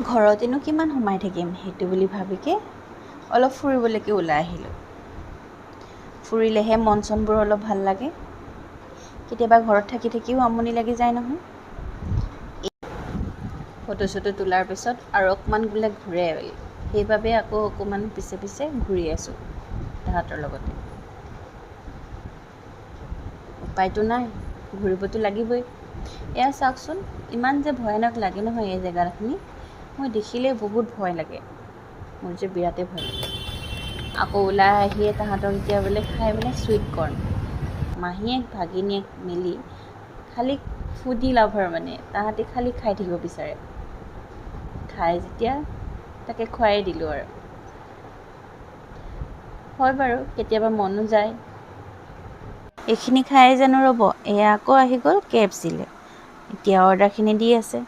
ঘৰতেনো কিমান সোমাই থাকিম সেইটো বুলি ভাবিকে অলপ ফুৰিবলৈকে ওলাই আহিলোঁ। ফুৰিলেহে মন চনবোৰ অলপ ভাল লাগে। কেতিয়াবা ঘৰত থাকি থাকিও আমনি লাগি যায় নহয়। ফটো চটো তোলাৰ পিছত আৰু অকণমান বোলে ঘূৰে, সেইবাবে আকৌ অকণমান পিছে পিছে ঘূৰি আছোঁ তাহাঁতৰ লগতে। উপায়তো নাই, ঘূৰিবতো লাগিবই। এয়া চাওকচোন, ইমান যে ভয়ানক লাগে নহয় এই জেগাখিনি। মই দেখিলেই বহুত ভয় লাগে, মোৰ যে বিৰাটেই ভয় লাগে। আকৌ ওলাই আহিয়ে তাহাঁতক এতিয়া বোলে খাই বোলে চুইট কৰ্ণ। মাহীয়েক ভাগিনীয়েক মিলি খালি ফুডি লাভাৰ, মানে তাহাঁতি খালি খাই থাকিব বিচাৰে। খাই যেতিয়া তাকে খুৱাই দিলোঁ আৰু। হয় বাৰু, কেতিয়াবা মনো যায়। এইখিনি খাই জানো ৰ'ব, এয়া আকৌ আহি গ'ল KFC-লে। এতিয়া অৰ্ডাৰখিনি দি আছে।